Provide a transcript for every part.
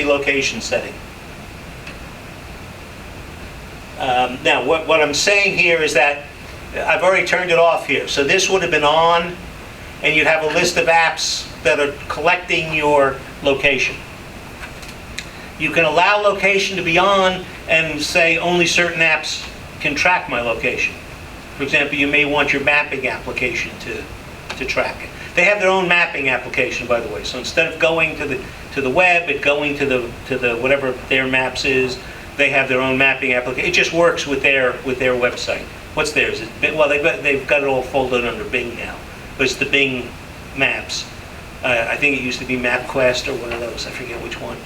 location setting. Now, what I'm saying here is that I've already turned it off here. So this would have been on, and you'd have a list of apps that are collecting your location. You can allow location to be on and say only certain apps can track my location. For example, you may want your mapping application to track it. They have their own mapping application, by the way. So instead of going to the web and going to the whatever their maps is, they have their own mapping application. It just works with their website. What's theirs? Well, they've got it all folded under Bing now, but it's the Bing Maps. I think it used to be MapQuest or one of those. I forget which one.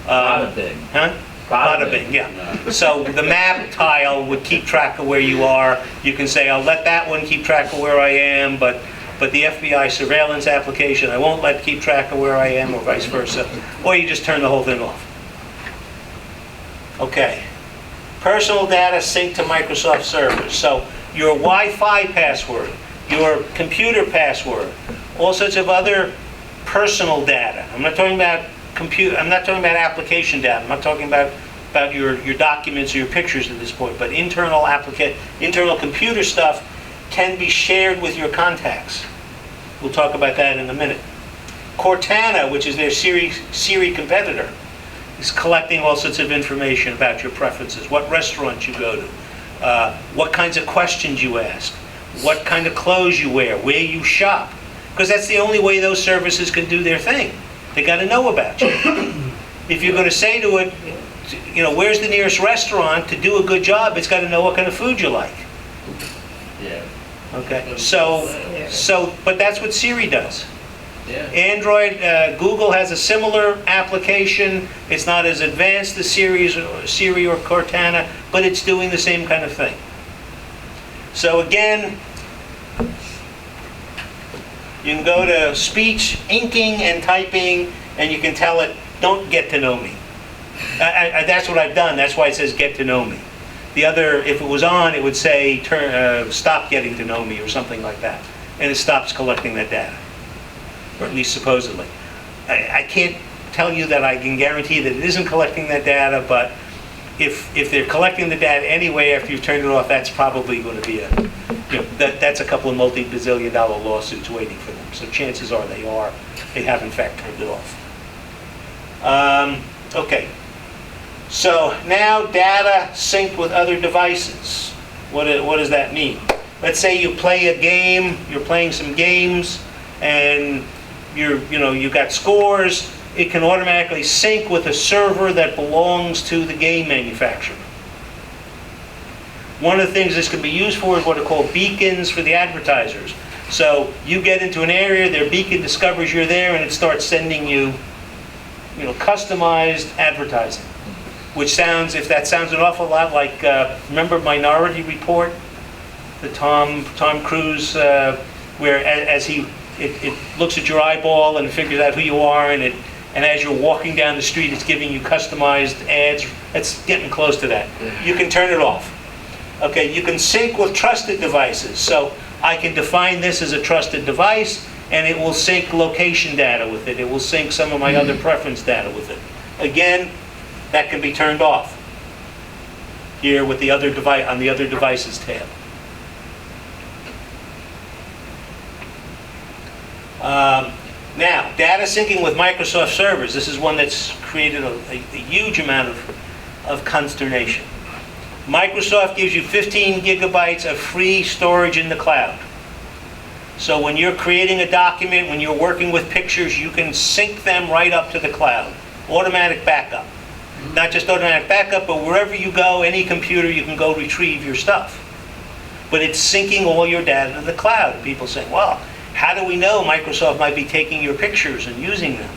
Bada Bing. Huh? Bada Bing, yeah. So the map tile would keep track of where you are. You can say, I'll let that one keep track of where I am, but the FBI surveillance application, I won't let keep track of where I am, or vice versa. Or you just turn the whole thing off. Okay. Personal data synced to Microsoft servers. So your Wi-Fi password, your computer password, all sorts of other personal data. I'm not talking about application data. I'm not talking about your documents or your pictures at this point, but internal computer stuff can be shared with your contacts. We'll talk about that in a minute. Cortana, which is their Siri competitor, is collecting all sorts of information about your preferences, what restaurants you go to, what kinds of questions you ask, what kind of clothes you wear, where you shop, because that's the only way those services can do their thing. They got to know about you. If you're going to say to it, where's the nearest restaurant, to do a good job, it's got to know what kind of food you like. Yeah. Okay. But that's what Siri does. Yeah. Android, Google has a similar application. It's not as advanced as Siri or Cortana, but it's doing the same kind of thing. So again, you can go to speech, inking and typing, and you can tell it, don't get to know me. That's what I've done. That's why it says get to know me. The other, if it was on, it would say stop getting to know me or something like that. And it stops collecting that data. Or at least supposedly. I can't tell you that I can guarantee that it isn't collecting that data, but if they're collecting the data anyway after you've turned it off, that's probably going to be that's a couple of multi-bazillion-dollar lawsuits waiting for them. So chances are they have in fact turned it off. Okay. So now data synced with other devices. What does that mean? Let's say you play a game, you're playing some games, and you've got scores. It can automatically sync with a server that belongs to the game manufacturer. One of the things this can be used for is what are called beacons for the advertisers. So you get into an area, their beacon discovers you're there, and it starts sending you, customized advertising. Which sounds an awful lot like, remember Minority Report? The Tom Cruise, where it looks at your eyeball and it figures out who you are, and as you're walking down the street, it's giving you customized ads. It's getting close to that. You can turn it off. Okay, you can sync with trusted devices. So I can define this as a trusted device, and it will sync location data with it. It will sync some of my other preference data with it. Again, that can be turned off here with the other device on the other devices tab. Now, data syncing with Microsoft servers. This is one that's created a huge amount of consternation. Microsoft gives you 15 gigabytes of free storage in the cloud. So when you're creating a document, when you're working with pictures, you can sync them right up to the cloud. Automatic backup. Not just automatic backup, but wherever you go, any computer, you can go retrieve your stuff. But it's syncing all your data to the cloud. People say, well, how do we know Microsoft might be taking your pictures and using them?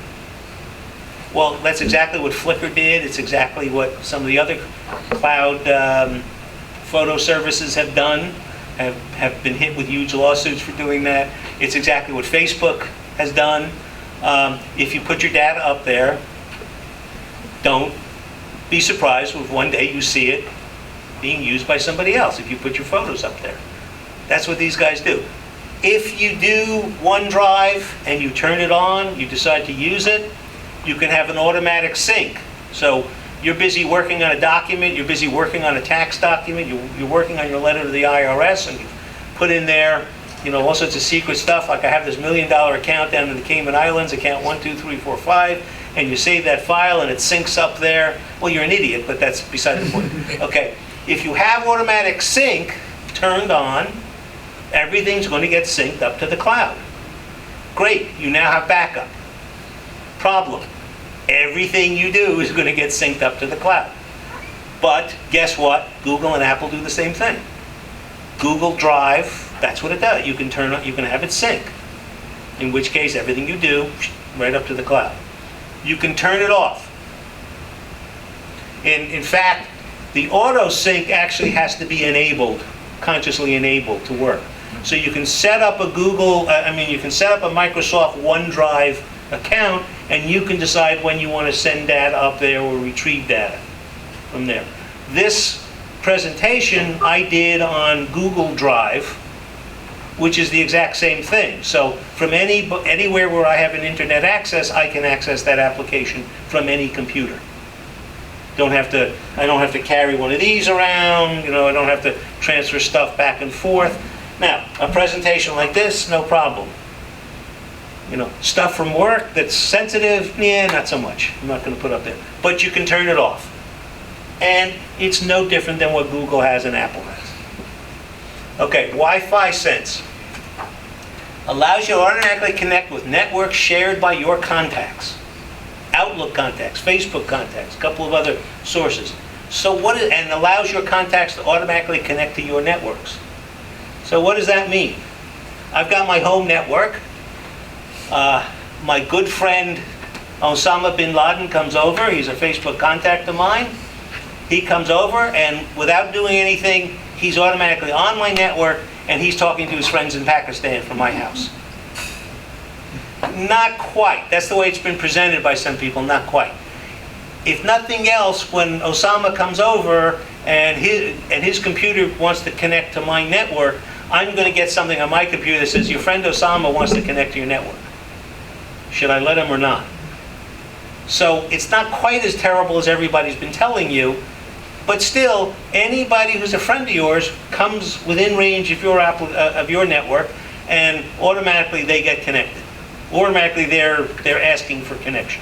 Well, that's exactly what Flickr did. It's exactly what some of the other cloud photo services have done, have been hit with huge lawsuits for doing that. It's exactly what Facebook has done. If you put your data up there, don't be surprised if one day you see it being used by somebody else if you put your photos up there. That's what these guys do. If you do OneDrive and you turn it on, you decide to use it, you can have an automatic sync So you're busy working on a document, you're busy working on a tax document, you're working on your letter to the IRS, and you've put in there, all sorts of secret stuff, like I have this $1 million account down in the Cayman Islands, account 12345, and you save that file and it syncs up there. Well, you're an idiot, but that's beside the point. Okay, if you have automatic sync turned on, everything's going to get synced up to the cloud. Great, you now have backup. Problem, everything you do is going to get synced up to the cloud. But guess what? Google and Apple do the same thing. Google Drive, that's what it does. You can have it sync. In which case, everything you do, right up to the cloud. You can turn it off. In fact, the auto sync actually has to be enabled, consciously enabled to work. So you can set up a you can set up a Microsoft OneDrive account, and you can decide when you want to send data up there or retrieve data from there. This presentation I did on Google Drive, which is the exact same thing. So from anywhere where I have an internet access, I can access that application from any computer. I don't have to carry one of these around, I don't have to transfer stuff back and forth. Now, a presentation like this, no problem. Stuff from work that's sensitive, not so much. I'm not going to put up there. But you can turn it off. And it's no different than what Google has and Apple has. Okay, Wi-Fi Sense allows you to automatically connect with networks shared by your contacts. Outlook contacts, Facebook contacts, a couple of other sources. And allows your contacts to automatically connect to your networks. So what does that mean? I've got my home network. My good friend Osama bin Laden comes over. He's a Facebook contact of mine. He comes over, and without doing anything, he's automatically on my network, and he's talking to his friends in Pakistan from my house. Not quite. That's the way it's been presented by some people, not quite. If nothing else, when Osama comes over and his computer wants to connect to my network, I'm going to get something on my computer that says, your friend Osama wants to connect to your network. Should I let him or not? So it's not quite as terrible as everybody's been telling you, but still, anybody who's a friend of yours comes within range of your network, and automatically they get connected. Automatically they're asking for connection.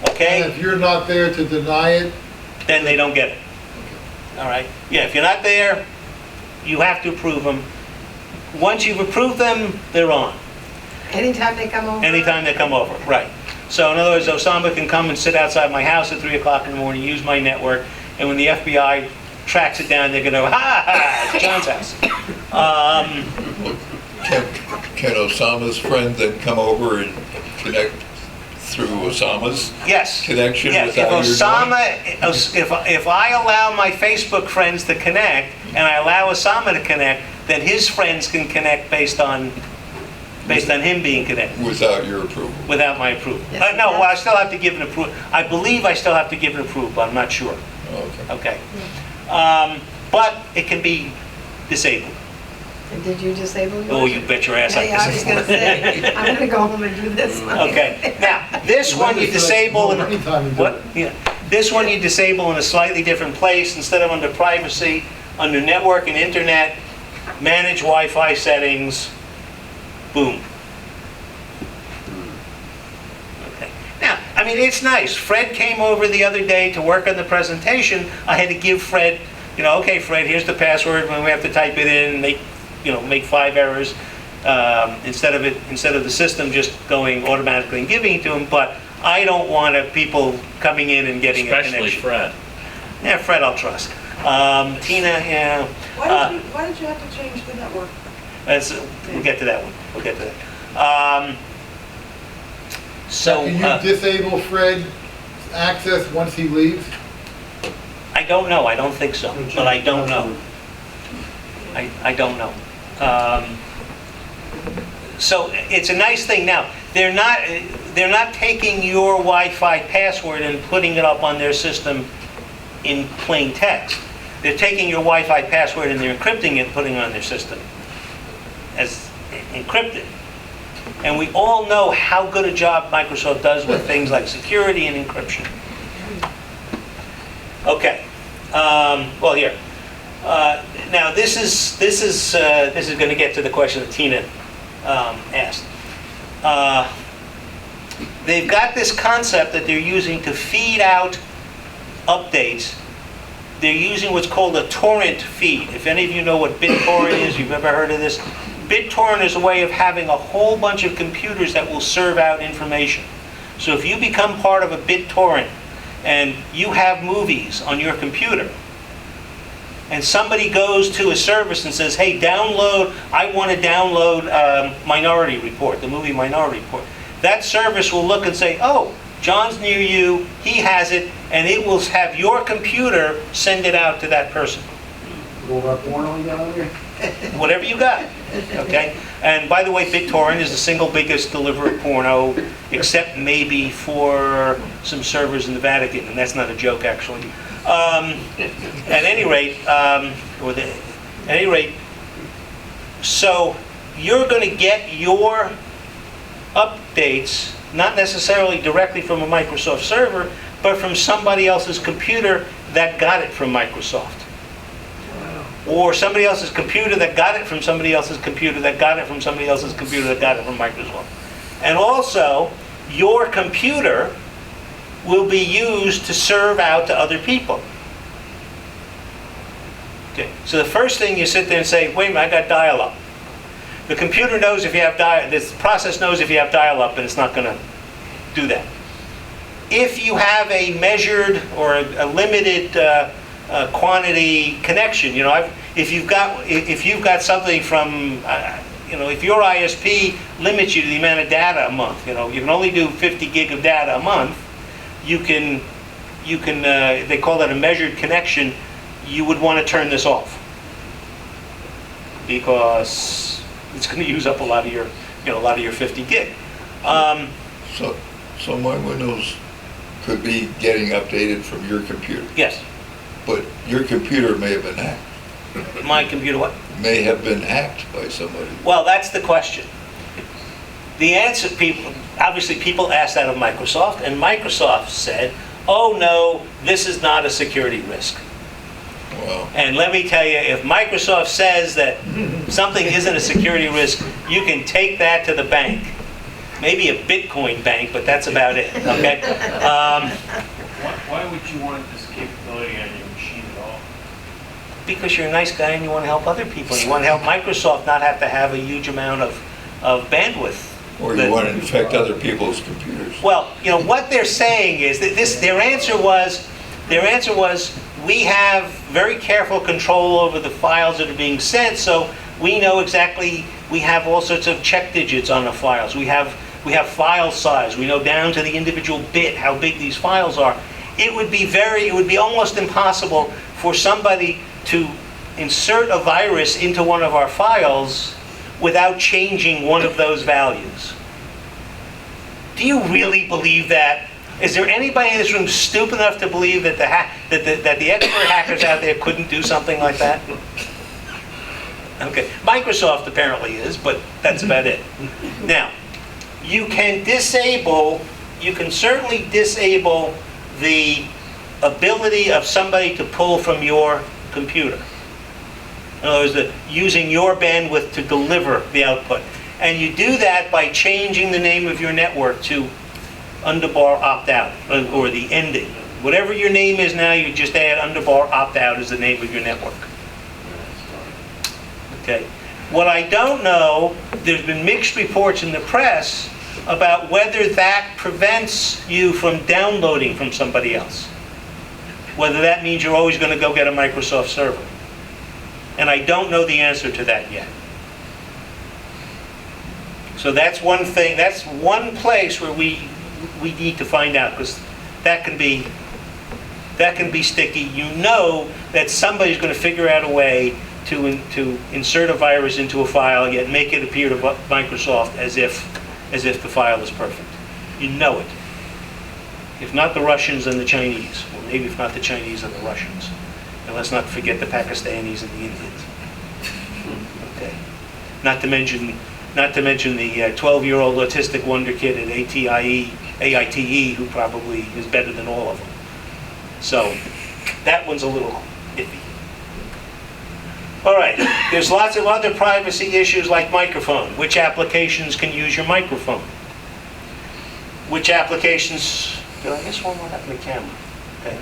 Okay? And if you're not there to deny it, then they don't get it. All right? Yeah, if you're not there, you have to approve them. Once you've approved them, they're on. Anytime they come over? Anytime they come over, right. So in other words, Osama can come and sit outside my house at 3 o'clock in the morning, use my network, and when the FBI tracks it down, they're going to, it's John's house. Can Osama's friend then come over and connect through Osama's connection Yes. without If I allow my Facebook friends to connect, and I allow Osama to connect, then his friends can connect based on him being connected. Without your approval? Without my approval. Yes, No, well, I still have to give an approval. I believe I still have to give an approval, but I'm not sure. Oh, Okay. okay. But it can be disabled. And did you disable yours? Oh, you bet your ass I Hey, I was disabled. going to say, I'm going to go home and do this one. Okay. Now, this one you disable in anytime you do what? it. Yeah. This one you disable in a slightly different place. Instead of under privacy, under network and internet, manage Wi-Fi settings. Boom. Okay. Now, it's nice. Fred came over the other day to work on the presentation. I had to give Fred, okay, Fred, here's the password. When we have to type it in, make 5 errors instead of the system just going automatically and giving it to him. But I don't want people coming in and getting a Especially connection. Fred. Yeah, Fred, I'll trust. Tina, yeah. Why did you have to change the network? We'll get to that one. We'll get to that. So can you disable Fred's access once he leaves? I don't know. I don't think so, but I don't know. I don't know. So it's a nice thing. Now they're not taking your Wi-Fi password and putting it up on their system in plain text. They're taking your Wi-Fi password and they're encrypting it and putting it on their system as encrypted. And we all know how good a job Microsoft does with things like security and encryption. Okay. Well, here. Now, this is going to get to the question that Tina asked. They've got this concept that they're using to feed out updates. They're using what's called a torrent feed. If any of you know what BitTorrent is, you've ever heard of this, BitTorrent is a way of having a whole bunch of computers that will serve out information. So if you become part of a BitTorrent and you have movies on your computer, and somebody goes to a service and says, hey, I want to download Minority Report, the movie Minority Report. That service will look and say, oh, John's near you, he has it, and it will have your computer send it out to that person. All that porno you got on there? Whatever you got, okay? And by the way, BitTorrent is the single biggest deliverer of porno, except maybe for some servers in the Vatican, and that's not a joke, actually. At any rate, so you're going to get your updates, not necessarily directly from a Microsoft server, but from somebody else's computer that got it from Microsoft. Or somebody else's computer that got it from somebody else's computer that got it from somebody else's computer that got it from Microsoft. And also, your computer will be used to serve out to other people. Okay, so the first thing you sit there and say, wait a minute, I got dial-up. The computer knows if you have this process knows if you have dial-up, and it's not going to do that. If you have a measured or a limited quantity connection, if you've got something from, if your ISP limits you to the amount of data a month, you can only do 50 gig of data a month. You can they call that a measured connection. You would want to turn this off because it's going to use up a lot of your 50 gig. So my Windows could be getting updated from your computer, Yes, but your computer may have been hacked. my computer. What? May have been hacked by somebody. Well, that's the question. The answer, people asked that of Microsoft, and Microsoft said, oh no, this is not a security risk. Well, And let me tell you, if Microsoft says that something isn't a security risk, you can take that to the bank. Maybe a Bitcoin bank, but that's about it, okay? Why would you want this capability on your machine at all? Because you're a nice guy and you want to help other people. You want to help Microsoft not have to have a huge amount of bandwidth. or you want to infect other people's computers. Well, what they're saying is that their answer was, we have very careful control over the files that are being sent, so we know exactly, we have all sorts of check digits on the files. We have file size. We know down to the individual bit how big these files are. It would be almost impossible for somebody to insert a virus into one of our files without changing one of those values. Do you really believe that? Is there anybody in this room stupid enough to believe that the expert hackers out there couldn't do something like that? Okay, Microsoft apparently is, but that's about it. Now, you can certainly disable the ability of somebody to pull from your computer. In other words, using your bandwidth to deliver the output. And you do that by changing the name of your network to underbar opt-out, or the ending. Whatever your name is now, you just add underbar opt-out as the name of your network. Okay. What I don't know, there's been mixed reports in the press about whether that prevents you from downloading from somebody else. Whether that means you're always going to go get a Microsoft server. And I don't know the answer to that yet. So that's one thing, that's one place where we need to find out, because that can be sticky. You know that somebody's going to figure out a way to insert a virus into a file, yet make it appear to Microsoft as if the file is perfect. You know it. If not the Russians, then the Chinese. Or maybe if not the Chinese, then the Russians. And let's not forget the Pakistanis and the Indians. Okay. Not to mention the 12-year-old autistic wonder kid at AITE, who probably is better than all of them. So that one's a little iffy. All right, there's lots of other privacy issues like microphone. Which applications can use your microphone? Which applications, did I miss one? What happened to camera? Okay.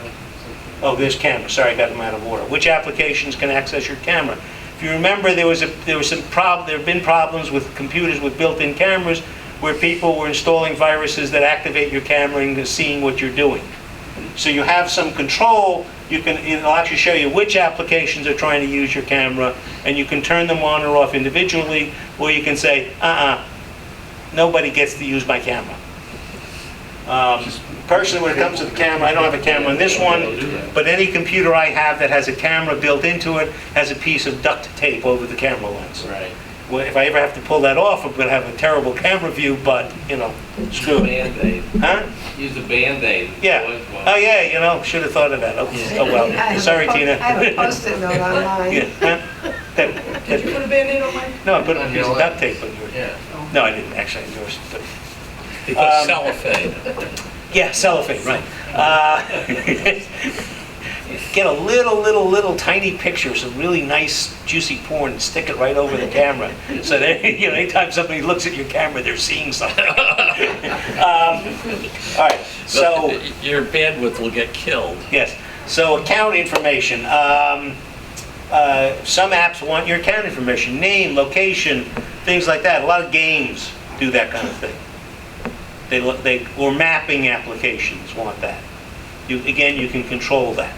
Oh, there's camera, sorry, I got them out of order. Which applications can access your camera? If you remember, there have been problems with computers with built-in cameras where people were installing viruses that activate your camera and seeing what you're doing. So you have some control. It'll actually show you which applications are trying to use your camera, and you can turn them on or off individually, or you can say, nobody gets to use my camera. Personally, when it comes to the camera, I don't have a camera on this one, but any computer I have that has a camera built into it has a piece of duct tape over the camera lens. Right. Well, if I ever have to pull that off, I'm going to have a terrible camera view, but, screw it. Band-Aid. Huh? Use a Band-Aid. Yeah. Oh, yeah, should have thought of that. Oh, Yeah. oh I well. have Sorry, a Tina. I have a Post-it note online. Yeah, huh? Did you put a Band-Aid on mine? No, I put a On piece your of lap? duct tape on yours. Yeah. No, I didn't actually endorse it, but, Because cellophane. yeah, cellophane, right. Get a little tiny picture, some really nice juicy porn, and stick it right over the camera. So that, anytime somebody looks at your camera, they're seeing something. All right, so. Your bandwidth will get killed. Yes, so account information. Some apps want your account information, name, location, things like that. A lot of games do that kind of thing. Or mapping applications want that. Again, you can control that.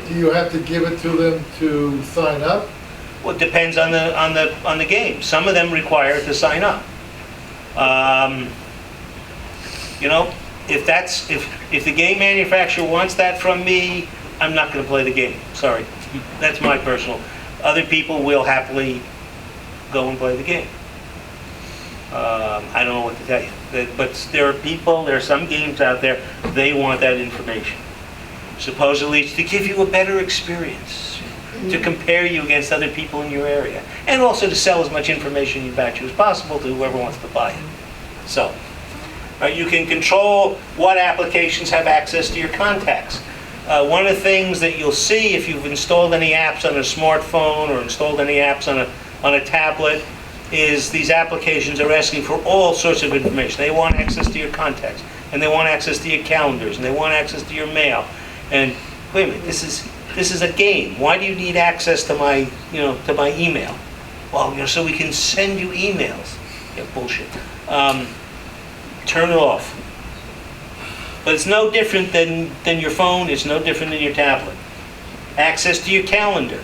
Do you have to give it to them to sign up? Well, it depends on the game. Some of them require to sign up. If the game manufacturer wants that from me, I'm not going to play the game. Sorry, that's my personal. Other people will happily go and play the game. I don't know what to tell you, but there are some games out there, they want that information. Supposedly it's to give you a better experience, to compare you against other people in your area, and also to sell as much information about you as possible to whoever wants to buy it. So, you can control what applications have access to your contacts. One of the things that you'll see if you've installed any apps on a smartphone or installed any apps on a tablet is these applications are asking for all sorts of information. They want access to your contacts, and they want access to your calendars, and they want access to your mail. And wait a minute, this is a game. Why do you need access to my email? Well, so we can send you emails. Yeah, bullshit. Turn it off. But it's no different than your phone. It's no different than your tablet. Access to your calendar.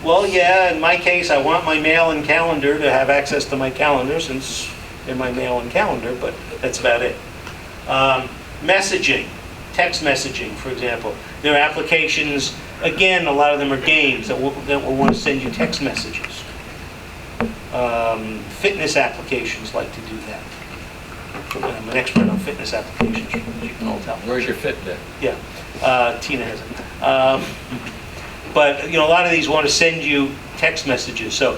Well, yeah, in my case, I want my mail and calendar to have access to my calendar since they're my mail and calendar, but that's about it. Messaging, text messaging, for example. There are applications, again, a lot of them are games that will want to send you text messages. Fitness applications like to do that. I'm an expert on fitness applications, as you can all tell. Where's your Fitbit? Yeah, Tina has it. But a lot of these want to send you text messages. So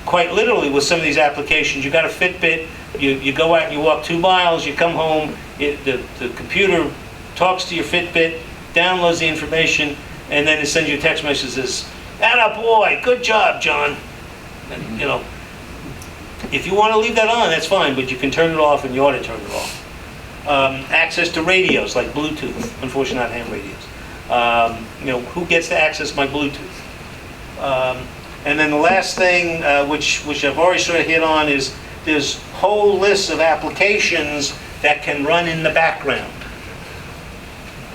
quite literally with some of these applications, you got a Fitbit, you go out and you walk 2 miles, you come home, the computer talks to your Fitbit, downloads the information, and then it sends you text messages, "Atta boy, good job, John." And, if you want to leave that on, that's fine, but you can turn it off, and you ought to turn it off. Access to radios like Bluetooth, unfortunately not ham radios. Who gets to access my Bluetooth? And then the last thing, which I've already sort of hit on, is there's whole lists of applications that can run in the background,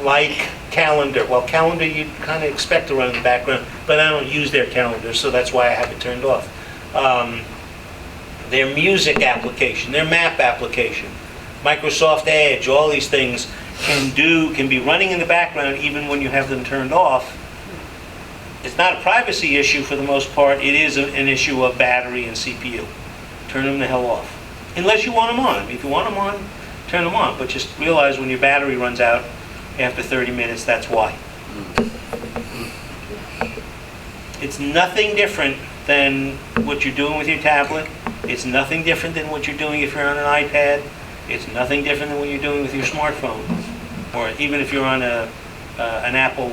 like Calendar. Well, Calendar you kind of expect to run in the background, but I don't use their calendar, so that's why I have it turned off. Their music application, their map application, Microsoft Edge, all these things can be running in the background even when you have them turned off. It's not a privacy issue for the most part. It is an issue of battery and CPU. Turn them the hell off. Unless you want them on. If you want them on, turn them on. But just realize when your battery runs out after 30 minutes, that's why. It's nothing different than what you're doing with your tablet. It's nothing different than what you're doing if you're on an iPad. It's nothing different than what you're doing with your smartphone. or even if you're on an Apple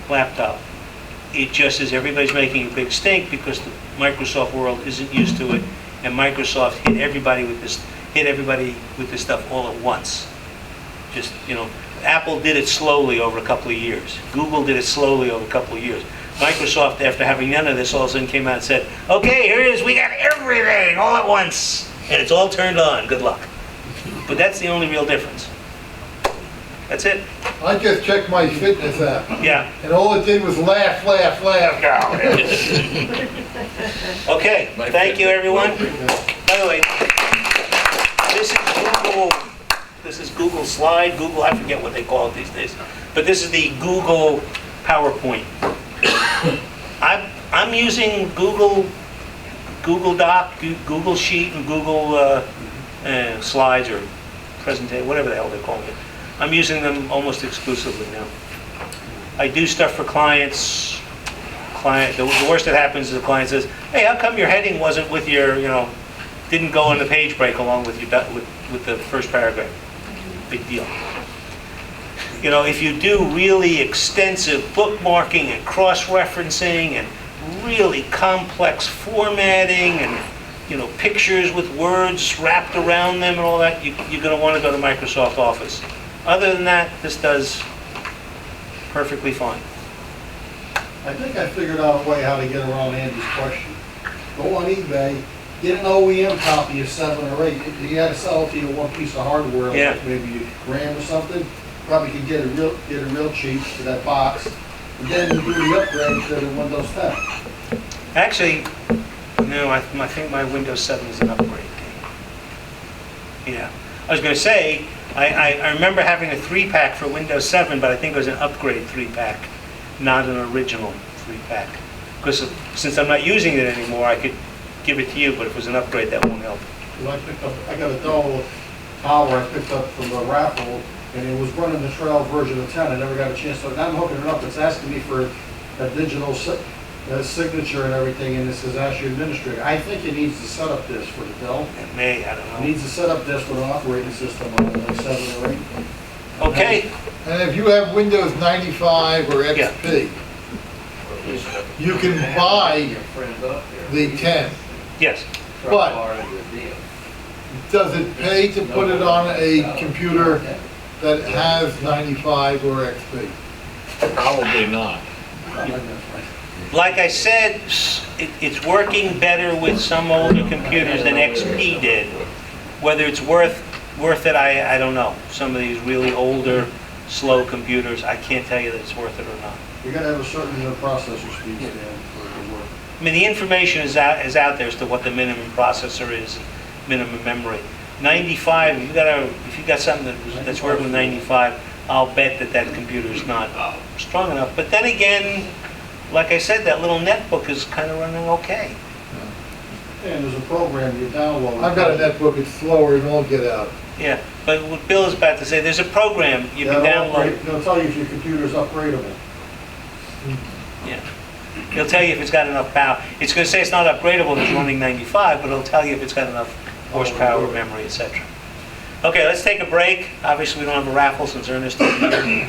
laptop, it just is everybody's making a big stink because the Microsoft world isn't used to it, and Microsoft hit everybody with this stuff all at once. Just, Apple did it slowly over a couple of years. Google did it slowly over a couple of years. Microsoft, after having none of this, all of a sudden came out and said, okay, here it is, we got everything all at once. And it's all turned on, good luck. But that's the only real difference. That's it. I just checked my fitness app, Yeah. and all it did was laugh, laugh, laugh. Okay, thank you, everyone. By the way, this is Google Slide, Google, I forget what they call it these days. But this is the Google PowerPoint. I'm using Google Doc, Google Sheet, and Google Slides or presentation, whatever the hell they're calling it. I'm using them almost exclusively now. I do stuff for clients. The worst that happens is the client says, "Hey, how come your heading wasn't with your, didn't go on the page break along with your with the first paragraph?" Big deal. If you do really extensive bookmarking and cross-referencing and really complex formatting and pictures with words wrapped around them and all that, you're going to want to go to Microsoft Office. Other than that, this does perfectly fine. I think I figured out a way how to get around Andy's question. Go on eBay, get an OEM copy of 7 or 8. You gotta sell it to you one piece of hardware, Yeah. like maybe $1,000 or something. Probably could get it real cheap for that box. And then do the upgrade to the Windows 10. Actually, no, I think my Windows 7 is an upgrade. Yeah. I was going to say, I remember having a 3-pack for Windows 7, but I think it was an upgrade 3-pack, not an original 3-pack. Because since I'm not using it anymore, I could give it to you, but if it was an upgrade, that won't help. Well, I got a Dell tower I picked up from the raffle, and it was running the Trail version of 10. I never got a chance to, I'm hooking it up. It's asking me for a digital signature and everything, and it says ask your administrator. I think it needs to set up this for the Dell. It may, I don't It know. needs to set up this with an operating system on it, like 7 or 8. Okay, And if you have Windows 95 or Yeah. XP, you can buy the 10. yes. But does it pay to put it on a computer that has 95 or XP? Probably not. Like I said, it's working better with some older computers than XP did. Whether it's worth it, I don't know. Some of these really older, slow computers, I can't tell you that it's worth it or not. You gotta have a certain processor speed stand for it to work. I mean, the information is out there as to what the minimum processor is, minimum memory. 95, if you got something that's working with 95, I'll bet that computer is not strong enough. But then again, like I said, that little netbook is kind of running okay. And there's a program you download. I've got a netbook, it's slower than all get out. Yeah, but what Bill is about to say, there's a program you can download. It'll tell you if your computer's upgradable. Yeah. It'll tell you if it's got enough power. It's going to say it's not upgradable if it's running 95, but it'll tell you if it's got enough horsepower, memory, etc. Okay, let's take a break. Obviously, we don't have a raffle since Ernest isn't here.